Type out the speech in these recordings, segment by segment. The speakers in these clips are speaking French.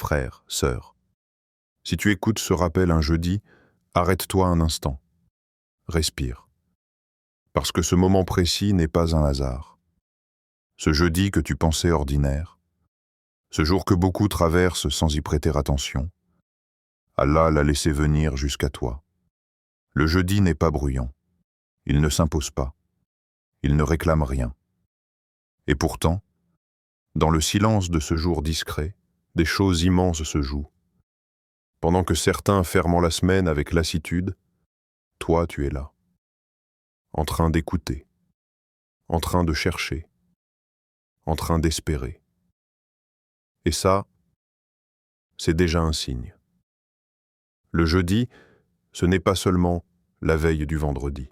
frère, sœur. Si tu écoutes ce rappel un jeudi, arrête-toi un instant. Respire. Parce que ce moment précis n'est pas un hasard. Ce jeudi que tu pensais ordinaire, ce jour que beaucoup traversent sans y prêter attention, Allah l'a laissé venir jusqu'à toi. Le jeudi n'est pas bruyant. Il ne s'impose pas. Il ne réclame rien. Et pourtant, dans le silence de ce jour discret, des choses immenses se jouent. Pendant que certains ferment la semaine avec lassitude, toi tu es là, en train d'écouter, en train de chercher, en train d'espérer. Et ça, c'est déjà un signe. Le jeudi, ce n'est pas seulement la veille du vendredi.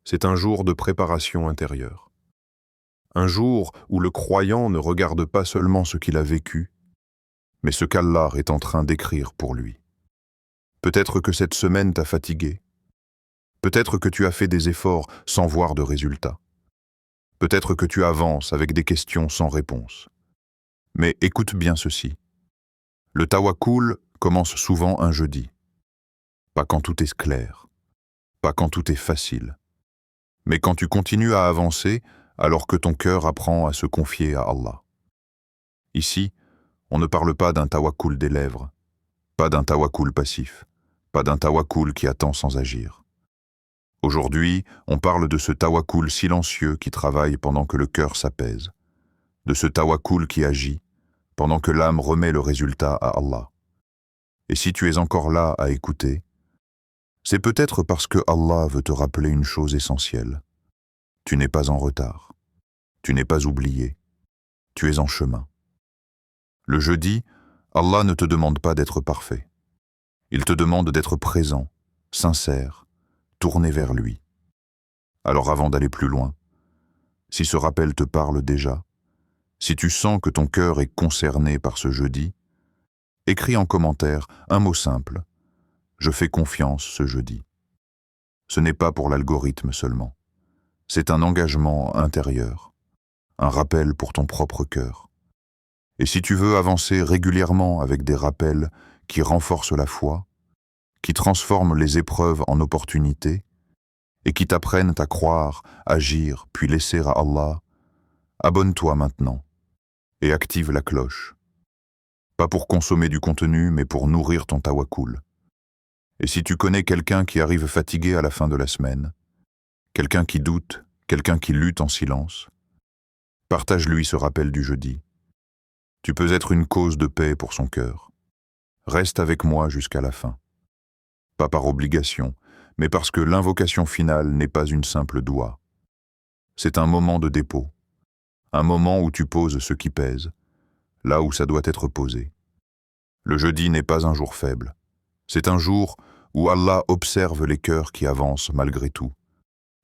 C'est un jour de préparation intérieure. Un jour où le croyant ne regarde pas seulement ce qu'il a vécu, mais ce qu'Allah est en train d'écrire pour lui. Peut-être que cette semaine t'a fatigué. Peut-être que tu as fait des efforts sans voir de résultats. Peut-être que tu avances avec des questions sans réponse. Mais écoute bien ceci. Le tawakkul commence souvent un jeudi. Pas quand tout est clair, pas quand tout est facile, mais quand tu continues à avancer alors que ton cœur apprend à se confier à Allah. Ici, on ne parle pas d'un tawakkul des lèvres, pas d'un tawakkul passif, pas d'un tawakkul qui attend sans agir. Aujourd'hui, on parle de ce tawakkul silencieux qui travaille pendant que le cœur s'apaise, de ce tawakkul qui agit pendant que l'âme remet le résultat à Allah. Et si tu es encore là à écouter, c'est peut-être parce que Allah veut te rappeler une chose essentielle. Tu n'es pas en retard, tu n'es pas oublié, tu es en chemin. Le jeudi, Allah ne te demande pas d'être parfait. Il te demande d'être présent, sincère, tourné vers lui. Alors avant d'aller plus loin, si ce rappel te parle déjà, si tu sens que ton cœur est concerné par ce jeudi, écris en commentaire un mot simple. Je fais confiance ce jeudi. Ce n'est pas pour l'algorithme seulement. C'est un engagement intérieur, un rappel pour ton propre cœur. Et si tu veux avancer régulièrement avec des rappels qui renforcent la foi, qui transforment les épreuves en opportunités, et qui t'apprennent à croire, agir, puis laisser à Allah, abonne-toi maintenant et active la cloche. Pas pour consommer du contenu, mais pour nourrir ton tawakkul. Et si tu connais quelqu'un qui arrive fatigué à la fin de la semaine, quelqu'un qui doute, quelqu'un qui lutte en silence, partage-lui ce rappel du jeudi. Tu peux être une cause de paix pour son cœur. Reste avec moi jusqu'à la fin. Pas par obligation, mais parce que l'invocation finale n'est pas une simple doua. C'est un moment de dépôt, un moment où tu poses ce qui pèse, là où ça doit être posé. Le jeudi n'est pas un jour faible. C'est un jour où Allah observe les cœurs qui avancent malgré tout.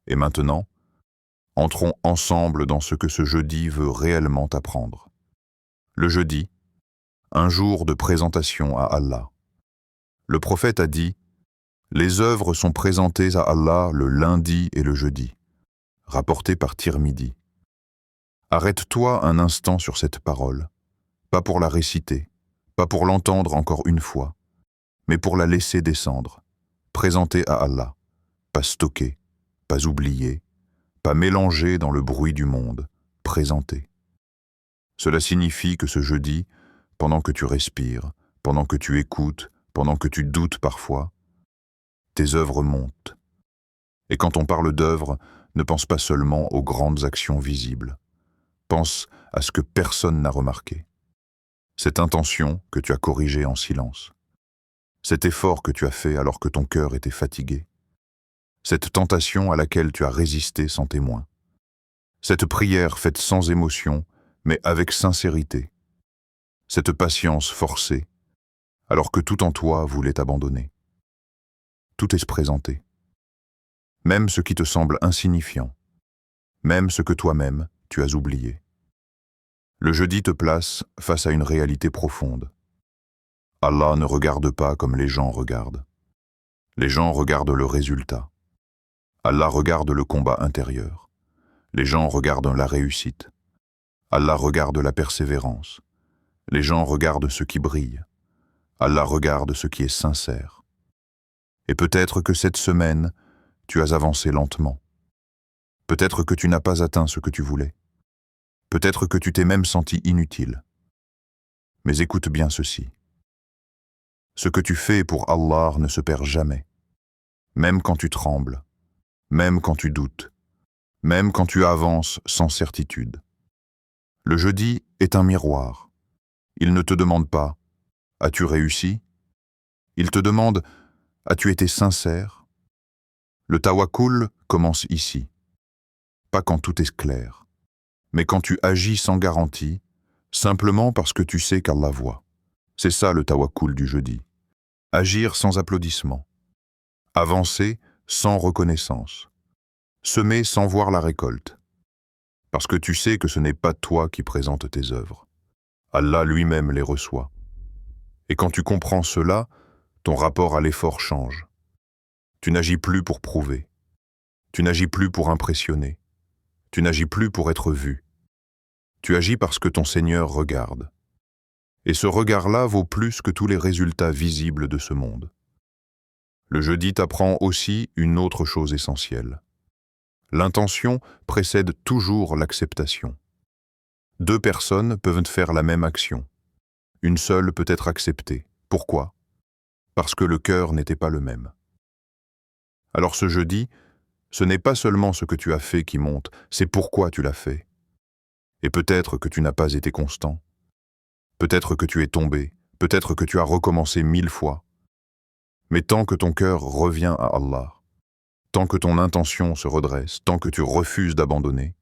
Et maintenant, entrons ensemble dans ce que ce jeudi veut réellement t'apprendre. Le jeudi, un jour de présentation à Allah. Le prophète a dit « Les œuvres sont présentées à Allah le lundi et le jeudi », rapporté par Tirmidhi. Arrête-toi un instant sur cette parole, pas pour la réciter, pas pour l'entendre encore une fois, mais pour la laisser descendre, présentée à Allah, pas stockée, pas oubliée, pas mélangée dans le bruit du monde, présentée. Cela signifie que ce jeudi, pendant que tu respires, pendant que tu écoutes, pendant que tu doutes parfois, tes œuvres montent. Et quand on parle d'œuvres, ne pense pas seulement aux grandes actions visibles. Pense à ce que personne n'a remarqué. Cette intention que tu as corrigée en silence. Cet effort que tu as fait alors que ton cœur était fatigué. Cette tentation à laquelle tu as résisté sans témoin. Cette prière faite sans émotion, mais avec sincérité. Cette patience forcée, alors que tout en toi voulait t'abandonner. Tout est présenté. Même ce qui te semble insignifiant. Même ce que toi-même tu as oublié. Le jeudi te place face à une réalité profonde. Allah ne regarde pas comme les gens regardent. Les gens regardent le résultat. Allah regarde le combat intérieur. Les gens regardent la réussite. Allah regarde la persévérance. Les gens regardent ce qui brille. Allah regarde ce qui est sincère. Et peut-être que cette semaine, tu as avancé lentement. Peut-être que tu n'as pas atteint ce que tu voulais. Peut-être que tu t'es même senti inutile. Mais écoute bien ceci. Ce que tu fais pour Allah ne se perd jamais. Même quand tu trembles, même quand tu doutes, même quand tu avances sans certitude. Le jeudi est un miroir. Il ne te demande pas « As-tu réussi ?» Il te demande « As-tu été sincère ?» Le tawakkul commence ici. Pas quand tout est clair, mais quand tu agis sans garantie, simplement parce que tu sais qu'Allah voit. C'est ça le tawakkul du jeudi. Agir sans applaudissements. Avancer sans reconnaissance. Semer sans voir la récolte. Parce que tu sais que ce n'est pas toi qui présentes tes œuvres. Allah lui-même les reçoit. Et quand tu comprends cela, ton rapport à l'effort change. Tu n'agis plus pour prouver. Tu n'agis plus pour impressionner. Tu n'agis plus pour être vu. Tu agis parce que ton Seigneur regarde. Et ce regard-là vaut plus que tous les résultats visibles de ce monde. Le jeudi t'apprend aussi une autre chose essentielle. L'intention précède toujours l'acceptation. Deux personnes peuvent faire la même action. Une seule peut être acceptée. Pourquoi? Parce que le cœur n'était pas le même. Alors ce jeudi, ce n'est pas seulement ce que tu as fait qui monte, c'est pourquoi tu l'as fait. Et peut-être que tu n'as pas été constant. Peut-être que tu es tombé. Peut-être que tu as recommencé 1000 fois. Mais tant que ton cœur revient à Allah, tant que ton intention se redresse, tant que tu refuses d'abandonner,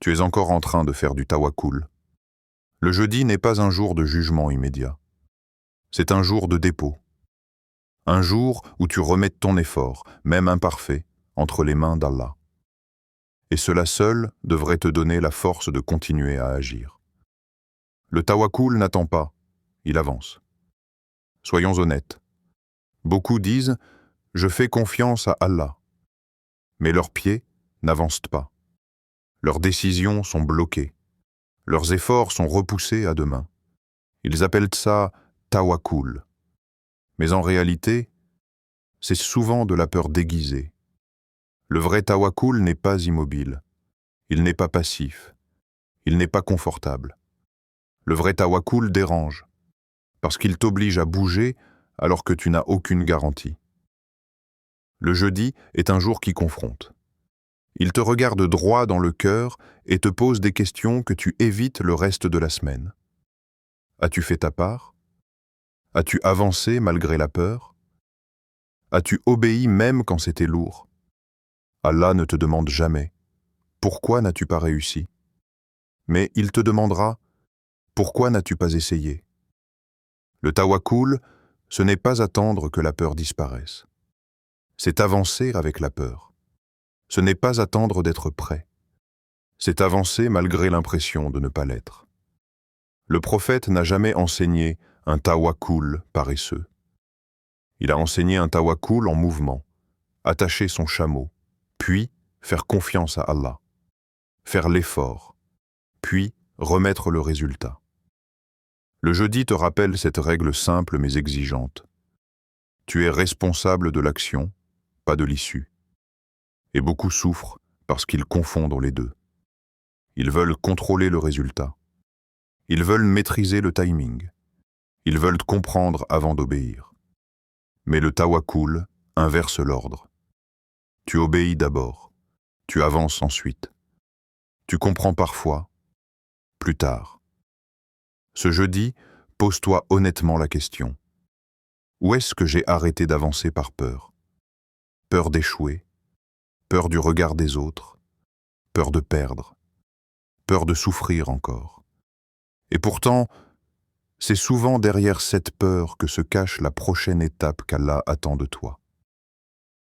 tu es encore en train de faire du tawakkul. Le jeudi n'est pas un jour de jugement immédiat. C'est un jour de dépôt. Un jour où tu remets ton effort, même imparfait, entre les mains d'Allah. Et cela seul devrait te donner la force de continuer à agir. Le tawakkul n'attend pas, il avance. Soyons honnêtes. Beaucoup disent « Je fais confiance à Allah », mais leurs pieds n'avancent pas. Leurs décisions sont bloquées. Leurs efforts sont repoussés à demain. Ils appellent ça « tawakkul ». Mais en réalité, c'est souvent de la peur déguisée. Le vrai tawakkul n'est pas immobile. Il n'est pas passif. Il n'est pas confortable. Le vrai tawakkul dérange, parce qu'il t'oblige à bouger alors que tu n'as aucune garantie. Le jeudi est un jour qui confronte. Il te regarde droit dans le cœur et te pose des questions que tu évites le reste de la semaine. As-tu fait ta part? As-tu avancé malgré la peur? As-tu obéi même quand c'était lourd? Allah ne te demande jamais « Pourquoi n'as-tu pas réussi ?» Mais il te demandera « Pourquoi n'as-tu pas essayé ?» Le tawakkul, ce n'est pas attendre que la peur disparaisse. C'est avancer avec la peur. Ce n'est pas attendre d'être prêt. C'est avancer malgré l'impression de ne pas l'être. Le prophète n'a jamais enseigné un tawakkul paresseux. Il a enseigné un tawakkul en mouvement, attacher son chameau, puis faire confiance à Allah, faire l'effort, puis remettre le résultat. Le jeudi te rappelle cette règle simple mais exigeante. Tu es responsable de l'action, pas de l'issue. Et beaucoup souffrent parce qu'ils confondent les deux. Ils veulent contrôler le résultat. Ils veulent maîtriser le timing. Ils veulent comprendre avant d'obéir. Mais le tawakkul inverse l'ordre. Tu obéis d'abord. Tu avances ensuite. Tu comprends parfois, plus tard. Ce jeudi, pose-toi honnêtement la question. Où est-ce que j'ai arrêté d'avancer par peur? Peur d'échouer, peur du regard des autres, peur de perdre, peur de souffrir encore. Et pourtant, c'est souvent derrière cette peur que se cache la prochaine étape qu'Allah attend de toi.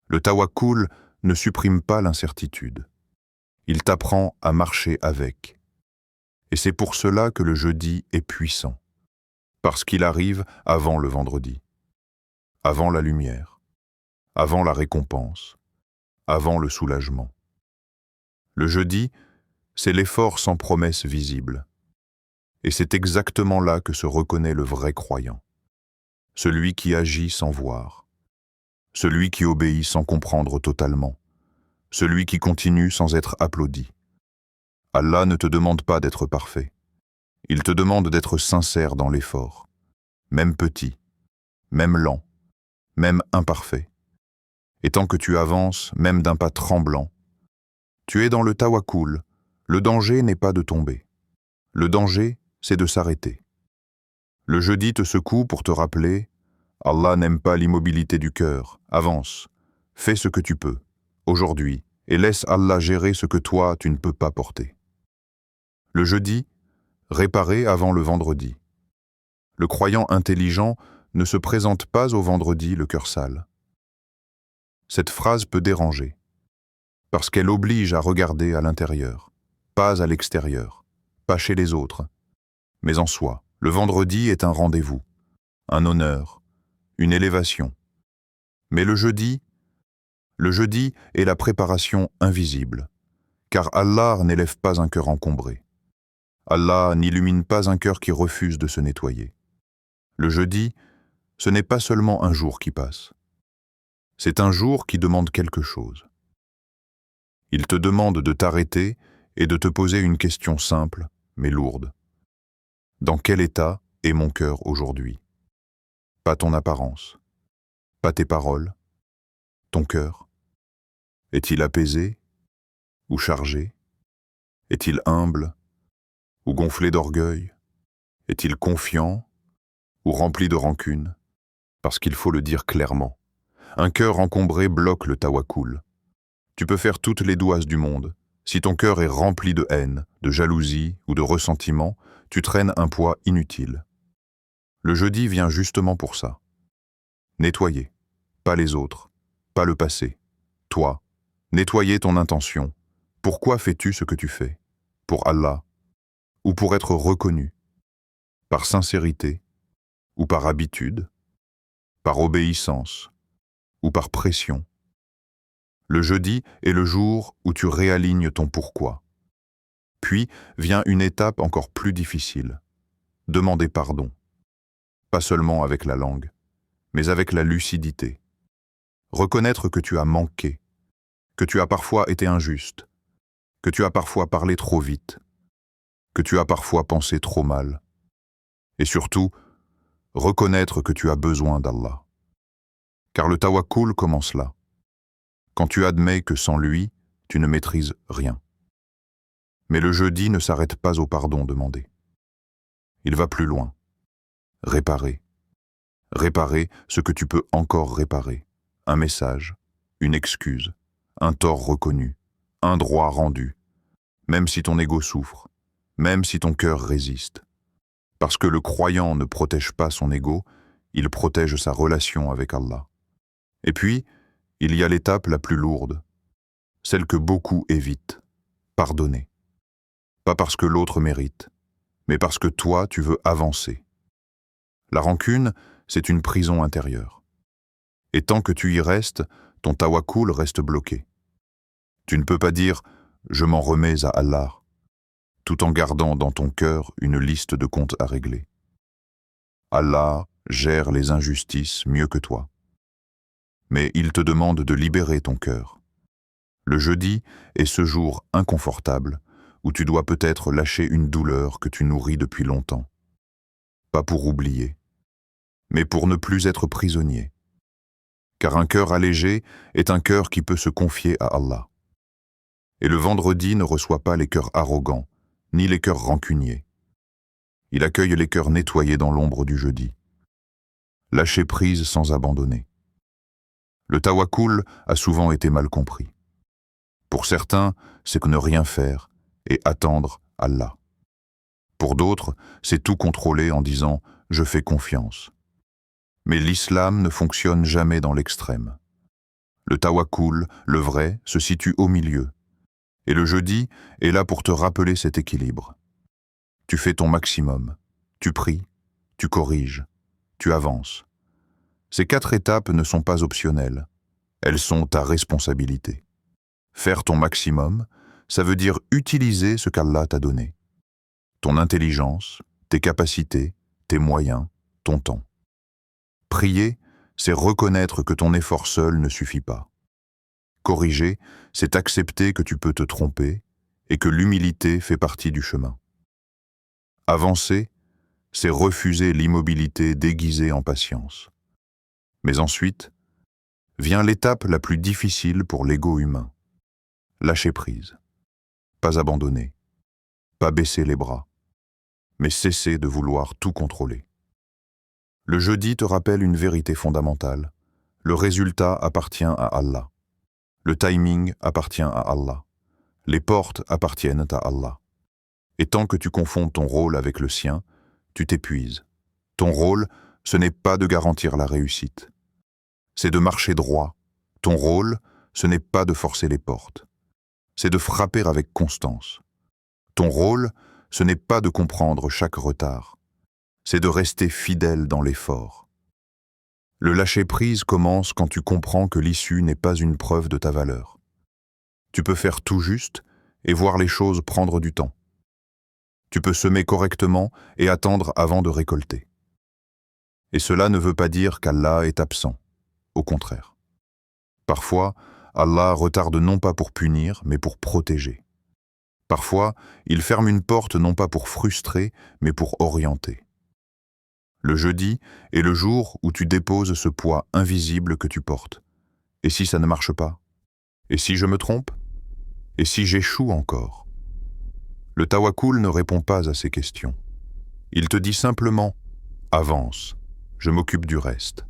Le tawakkul ne supprime pas l'incertitude. Il t'apprend à marcher avec. Et c'est pour cela que le jeudi est puissant, parce qu'il arrive avant le vendredi, avant la lumière, avant la récompense, avant le soulagement. Le jeudi, c'est l'effort sans promesse visible. Et c'est exactement là que se reconnaît le vrai croyant. Celui qui agit sans voir. Celui qui obéit sans comprendre totalement. Celui qui continue sans être applaudi. Allah ne te demande pas d'être parfait. Il te demande d'être sincère dans l'effort. Même petit, même lent, même imparfait. Et tant que tu avances, même d'un pas tremblant, tu es dans le tawakkul. Le danger n'est pas de tomber. Le danger, c'est de s'arrêter. Le jeudi te secoue pour te rappeler « Allah n'aime pas l'immobilité du cœur. Avance. Fais ce que tu peux, aujourd'hui, et laisse Allah gérer ce que toi, tu ne peux pas porter. » Le jeudi, réparer avant le vendredi. Le croyant intelligent ne se présente pas au vendredi le cœur sale. Cette phrase peut déranger, parce qu'elle oblige à regarder à l'intérieur, pas à l'extérieur, pas chez les autres, mais en soi. Le vendredi est un rendez-vous, un honneur, une élévation. Mais le jeudi est la préparation invisible, car Allah n'élève pas un cœur encombré. Allah n'illumine pas un cœur qui refuse de se nettoyer. Le jeudi, ce n'est pas seulement un jour qui passe. C'est un jour qui demande quelque chose. Il te demande de t'arrêter et de te poser une question simple, mais lourde. Dans quel état est mon cœur aujourd'hui? Pas ton apparence, pas tes paroles, ton cœur. Est-il apaisé ou chargé? Est-il humble ou gonflé d'orgueil? Est-il confiant ou rempli de rancune? Parce qu'il faut le dire clairement. Un cœur encombré bloque le tawakkul. Tu peux faire toutes les douasses du monde. Si ton cœur est rempli de haine, de jalousie ou de ressentiment, tu traînes un poids inutile. Le jeudi vient justement pour ça. Nettoyer, pas les autres, pas le passé. Toi, nettoyer ton intention. Pourquoi fais-tu ce que tu fais? Pour Allah ou pour être reconnu? Par sincérité ou par habitude? Par obéissance ou par pression? Le jeudi est le jour où tu réalignes ton pourquoi. Puis vient une étape encore plus difficile. Demander pardon. Pas seulement avec la langue, mais avec la lucidité. Reconnaître que tu as manqué, que tu as parfois été injuste, que tu as parfois parlé trop vite, que tu as parfois pensé trop mal. Et surtout, reconnaître que tu as besoin d'Allah. Car le tawakkul commence là. Quand tu admets que sans lui, tu ne maîtrises rien. Mais le jeudi ne s'arrête pas au pardon demandé. Il va plus loin. Réparer. Réparer ce que tu peux encore réparer. Un message, une excuse, un tort reconnu, un droit rendu. Même si ton ego souffre, même si ton cœur résiste. Parce que le croyant ne protège pas son ego, il protège sa relation avec Allah. Et puis, il y a l'étape la plus lourde, celle que beaucoup évitent, pardonner. Pas parce que l'autre mérite, mais parce que toi, tu veux avancer. La rancune, c'est une prison intérieure. Et tant que tu y restes, ton tawakkul reste bloqué. Tu ne peux pas dire « je m'en remets à Allah », tout en gardant dans ton cœur une liste de comptes à régler. Allah gère les injustices mieux que toi. Mais il te demande de libérer ton cœur. Le jeudi est ce jour inconfortable où tu dois peut-être lâcher une douleur que tu nourris depuis longtemps. Pas pour oublier, mais pour ne plus être prisonnier. Car un cœur allégé est un cœur qui peut se confier à Allah. Et le vendredi ne reçoit pas les cœurs arrogants, ni les cœurs rancuniers. Il accueille les cœurs nettoyés dans l'ombre du jeudi. Lâcher prise sans abandonner. Le tawakkul a souvent été mal compris. Pour certains, c'est que ne rien faire et attendre Allah. Pour d'autres, c'est tout contrôler en disant « je fais confiance ». Mais l'islam ne fonctionne jamais dans l'extrême. Le tawakkul, le vrai, se situe au milieu. Et le jeudi est là pour te rappeler cet équilibre. Tu fais ton maximum, tu pries, tu corriges, tu avances. Ces 4 étapes ne sont pas optionnelles, elles sont ta responsabilité. Faire ton maximum, ça veut dire utiliser ce qu'Allah t'a donné. Ton intelligence, tes capacités, tes moyens, ton temps. Prier, c'est reconnaître que ton effort seul ne suffit pas. Corriger, c'est accepter que tu peux te tromper et que l'humilité fait partie du chemin. Avancer, c'est refuser l'immobilité déguisée en patience. Mais ensuite, vient l'étape la plus difficile pour l'ego humain. Lâcher prise. Pas abandonner. Pas baisser les bras. Mais cesser de vouloir tout contrôler. Le jeudi te rappelle une vérité fondamentale. Le résultat appartient à Allah. Le timing appartient à Allah. Les portes appartiennent à Allah. Et tant que tu confonds ton rôle avec le sien, tu t'épuises. Ton rôle, ce n'est pas de garantir la réussite. C'est de marcher droit. Ton rôle, ce n'est pas de forcer les portes. C'est de frapper avec constance. Ton rôle, ce n'est pas de comprendre chaque retard. C'est de rester fidèle dans l'effort. Le lâcher-prise commence quand tu comprends que l'issue n'est pas une preuve de ta valeur. Tu peux faire tout juste et voir les choses prendre du temps. Tu peux semer correctement et attendre avant de récolter. Et cela ne veut pas dire qu'Allah est absent. Au contraire. Parfois, Allah retarde non pas pour punir, mais pour protéger. Parfois, il ferme une porte non pas pour frustrer, mais pour orienter. Le jeudi est le jour où tu déposes ce poids invisible que tu portes. Et si ça ne marche pas? Et si je me trompe? Et si j'échoue encore? Le tawakkul ne répond pas à ces questions. Il te dit simplement « Avance, je m'occupe du reste ».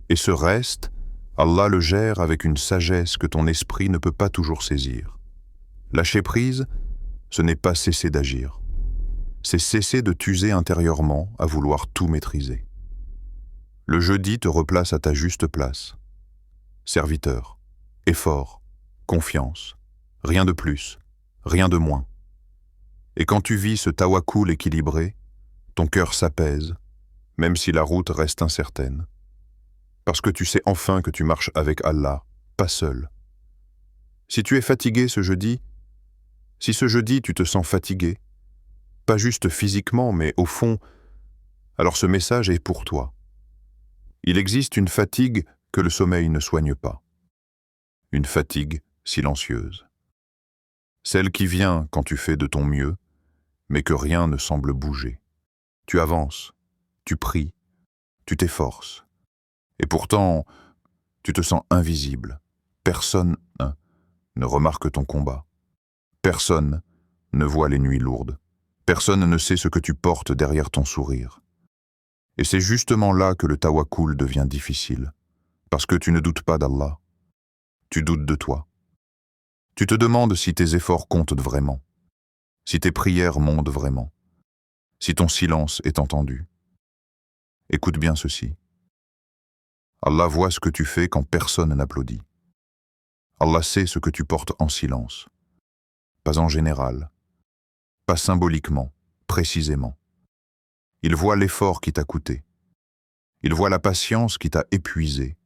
Et ce reste, Allah le gère avec une sagesse que ton esprit ne peut pas toujours saisir. Lâcher prise, ce n'est pas cesser d'agir. C'est cesser de t'user intérieurement à vouloir tout maîtriser. Le jeudi te replace à ta juste place. Serviteur, effort, confiance, rien de plus, rien de moins. Et quand tu vis ce tawakkul équilibré, ton cœur s'apaise, même si la route reste incertaine. Parce que tu sais enfin que tu marches avec Allah, pas seul. Si tu es fatigué ce jeudi, si ce jeudi tu te sens fatigué, pas juste physiquement, mais au fond, alors ce message est pour toi. Il existe une fatigue que le sommeil ne soigne pas. Une fatigue silencieuse. Celle qui vient quand tu fais de ton mieux, mais que rien ne semble bouger. Tu avances, tu pries, tu t'efforces. Et pourtant, tu te sens invisible. Personne ne remarque ton combat. Personne ne voit les nuits lourdes. Personne ne sait ce que tu portes derrière ton sourire. Et c'est justement là que le tawakkul devient difficile. Parce que tu ne doutes pas d'Allah. Tu doutes de toi. Tu te demandes si tes efforts comptent vraiment. Si tes prières montent vraiment. Si ton silence est entendu. Écoute bien ceci. Allah voit ce que tu fais quand personne n'applaudit. Allah sait ce que tu portes en silence. Pas en général. Pas symboliquement, précisément. Il voit l'effort qui t'a coûté. Il voit la patience qui t'a épuisé.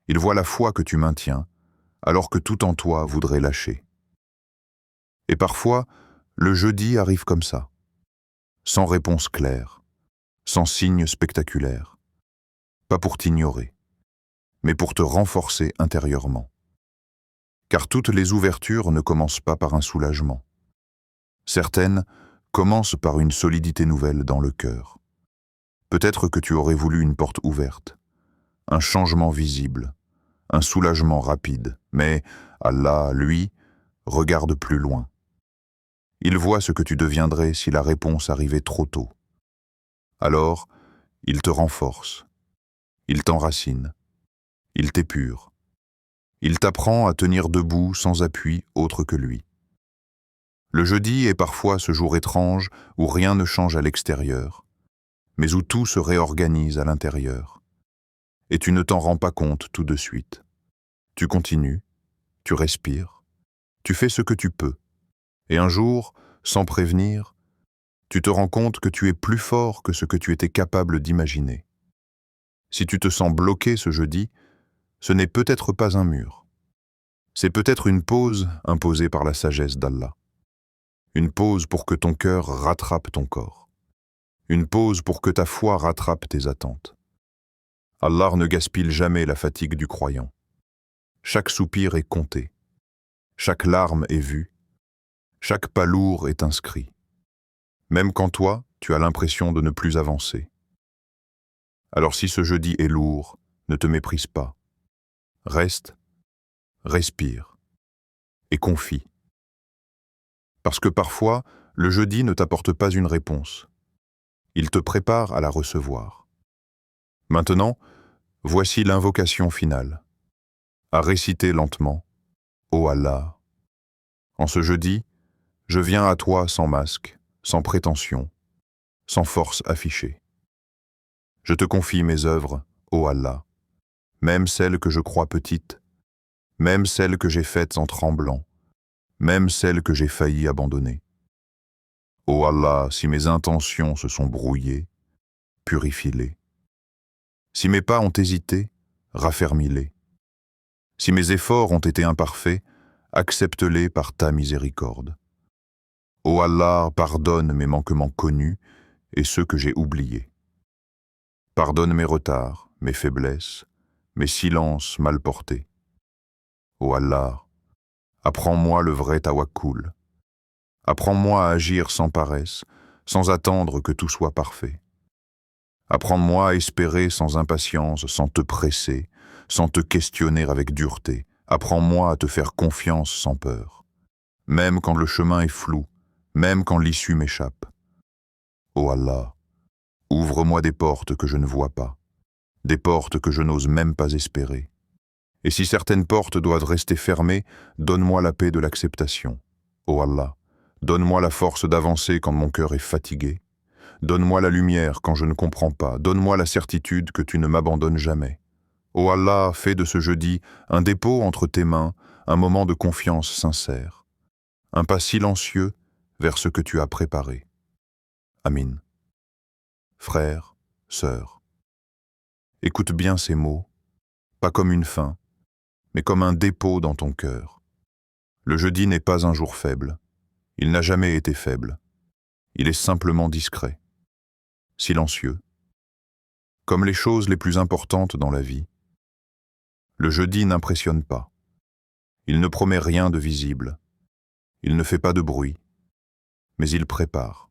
Il voit la foi que tu maintiens, alors que tout en toi voudrait lâcher. Et parfois, le jeudi arrive comme ça, sans réponse claire, sans signe spectaculaire. Pas pour t'ignorer, mais pour te renforcer intérieurement. Car toutes les ouvertures ne commencent pas par un soulagement. Certaines commencent par une solidité nouvelle dans le cœur. Peut-être que tu aurais voulu une porte ouverte, un changement visible, un soulagement rapide, mais Allah, lui, regarde plus loin. Il voit ce que tu deviendrais si la réponse arrivait trop tôt. Alors, il te renforce. Il t'enracine, il t'épure, il t'apprend à tenir debout sans appui autre que lui. Le jeudi est parfois ce jour étrange où rien ne change à l'extérieur, mais où tout se réorganise à l'intérieur. Et tu ne t'en rends pas compte tout de suite. Tu continues, tu respires, tu fais ce que tu peux, et un jour, sans prévenir, tu te rends compte que tu es plus fort que ce que tu étais capable d'imaginer. Si tu te sens bloqué ce jeudi, ce n'est peut-être pas un mur. C'est peut-être une pause imposée par la sagesse d'Allah. Une pause pour que ton cœur rattrape ton corps. Une pause pour que ta foi rattrape tes attentes. Allah ne gaspille jamais la fatigue du croyant. Chaque soupir est compté. Chaque larme est vue. Chaque pas lourd est inscrit. Même quand toi, tu as l'impression de ne plus avancer. Alors si ce jeudi est lourd, ne te méprise pas. Reste, respire et confie. Parce que parfois, le jeudi ne t'apporte pas une réponse. Il te prépare à la recevoir. Maintenant, voici l'invocation finale. À réciter lentement. Ô Allah. En ce jeudi, je viens à toi sans masque, sans prétention, sans force affichée. Je te confie mes œuvres, ô Allah, même celles que je crois petites, même celles que j'ai faites en tremblant, même celles que j'ai failli abandonner. Ô Allah, si mes intentions se sont brouillées, purifie-les. Si mes pas ont hésité, raffermis-les. Si mes efforts ont été imparfaits, accepte-les par ta miséricorde. Ô Allah, pardonne mes manquements connus et ceux que j'ai oubliés. Pardonne mes retards, mes faiblesses, mes silences mal portés. Ô Allah, apprends-moi le vrai tawakkul. Apprends-moi à agir sans paresse, sans attendre que tout soit parfait. Apprends-moi à espérer sans impatience, sans te presser, sans te questionner avec dureté. Apprends-moi à te faire confiance sans peur, même quand le chemin est flou, même quand l'issue m'échappe. Ô Allah, ouvre-moi des portes que je ne vois pas, des portes que je n'ose même pas espérer. Et si certaines portes doivent rester fermées, donne-moi la paix de l'acceptation. Ô Allah, donne-moi la force d'avancer quand mon cœur est fatigué. Donne-moi la lumière quand je ne comprends pas. Donne-moi la certitude que tu ne m'abandonnes jamais. Ô Allah, fais de ce jeudi un dépôt entre tes mains, un moment de confiance sincère. Un pas silencieux vers ce que tu as préparé. Amin. Frère, sœur, écoute bien ces mots, pas comme une fin, mais comme un dépôt dans ton cœur. Le jeudi n'est pas un jour faible. Il n'a jamais été faible. Il est simplement discret, silencieux. Comme les choses les plus importantes dans la vie, le jeudi n'impressionne pas. Il ne promet rien de visible. Il ne fait pas de bruit, mais il prépare.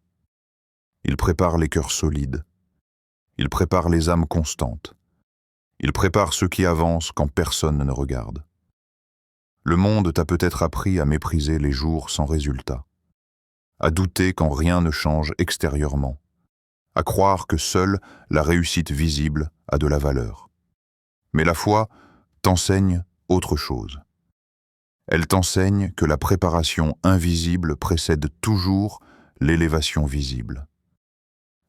Il prépare les cœurs solides. Il prépare les âmes constantes. Il prépare ceux qui avancent quand personne ne regarde. Le monde t'a peut-être appris à mépriser les jours sans résultat, à douter quand rien ne change extérieurement, à croire que seule la réussite visible a de la valeur. Mais la foi t'enseigne autre chose. Elle t'enseigne que la préparation invisible précède toujours l'élévation visible.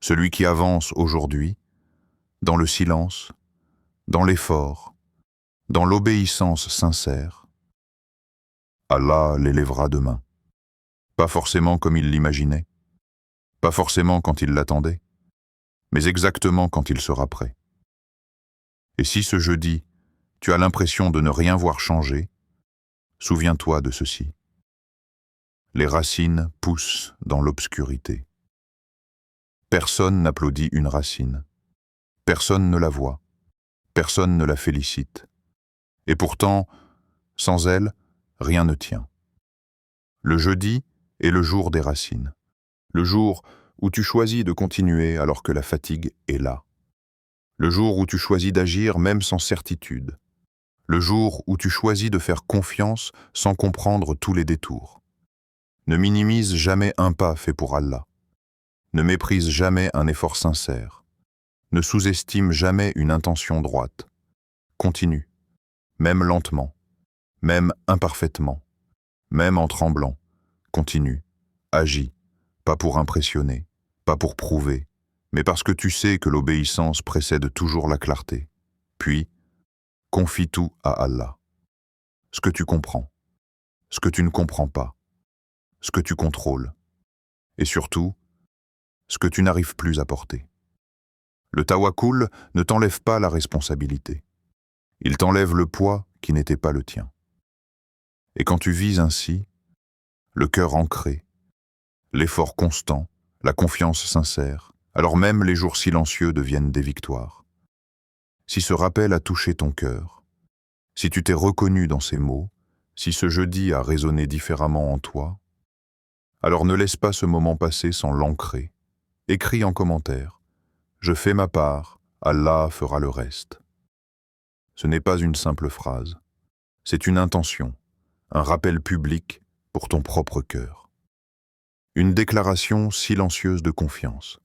Celui qui avance aujourd'hui, dans le silence, dans l'effort, dans l'obéissance sincère, Allah l'élèvera demain. Pas forcément comme il l'imaginait, pas forcément quand il l'attendait, mais exactement quand il sera prêt. Et si ce jeudi, tu as l'impression de ne rien voir changer, souviens-toi de ceci. Les racines poussent dans l'obscurité. Personne n'applaudit une racine. Personne ne la voit. Personne ne la félicite. Et pourtant, sans elle, rien ne tient. Le jeudi est le jour des racines. Le jour où tu choisis de continuer alors que la fatigue est là. Le jour où tu choisis d'agir même sans certitude. Le jour où tu choisis de faire confiance sans comprendre tous les détours. Ne minimise jamais un pas fait pour Allah. Ne méprise jamais un effort sincère. Ne sous-estime jamais une intention droite. Continue, même lentement, même imparfaitement, même en tremblant. Continue, agis, pas pour impressionner, pas pour prouver, mais parce que tu sais que l'obéissance précède toujours la clarté. Puis, confie tout à Allah. Ce que tu comprends, ce que tu ne comprends pas, ce que tu contrôles, et surtout, ce que tu n'arrives plus à porter. Le tawakkul ne t'enlève pas la responsabilité. Il t'enlève le poids qui n'était pas le tien. Et quand tu vis ainsi, le cœur ancré, l'effort constant, la confiance sincère, alors même les jours silencieux deviennent des victoires. Si ce rappel a touché ton cœur, si tu t'es reconnu dans ces mots, si ce jeudi a résonné différemment en toi, alors ne laisse pas ce moment passer sans l'ancrer. Écris en commentaire « Je fais ma part, Allah fera le reste ». Ce n'est pas une simple phrase, c'est une intention, un rappel public pour ton propre cœur. Une déclaration silencieuse de confiance.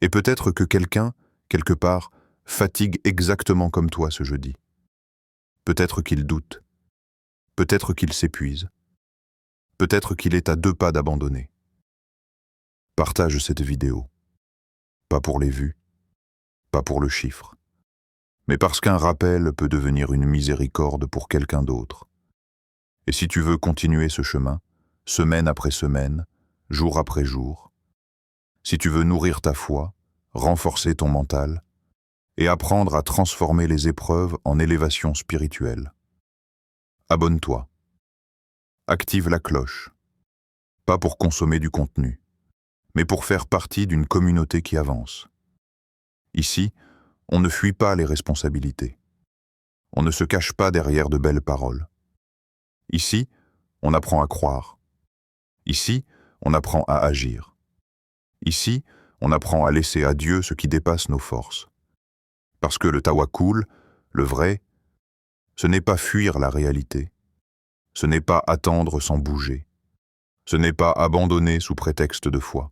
Et peut-être que quelqu'un, quelque part, fatigue exactement comme toi ce jeudi. Peut-être qu'il doute, peut-être qu'il s'épuise, peut-être qu'il est à 2 pas d'abandonner. Partage cette vidéo, pas pour les vues, pas pour le chiffre, mais parce qu'un rappel peut devenir une miséricorde pour quelqu'un d'autre. Et si tu veux continuer ce chemin, semaine après semaine, jour après jour, si tu veux nourrir ta foi, renforcer ton mental et apprendre à transformer les épreuves en élévation spirituelle, abonne-toi. Active la cloche, pas pour consommer du contenu, mais pour faire partie d'une communauté qui avance. Ici, on ne fuit pas les responsabilités. On ne se cache pas derrière de belles paroles. Ici, on apprend à croire. Ici, on apprend à agir. Ici, on apprend à laisser à Dieu ce qui dépasse nos forces. Parce que le tawakkul, le vrai, ce n'est pas fuir la réalité. Ce n'est pas attendre sans bouger. Ce n'est pas abandonner sous prétexte de foi.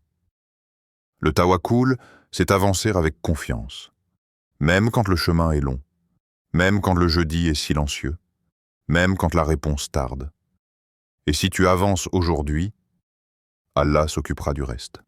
Le tawakkul, c'est avancer avec confiance, même quand le chemin est long, même quand le jeudi est silencieux, même quand la réponse tarde. Et si tu avances aujourd'hui, Allah s'occupera du reste.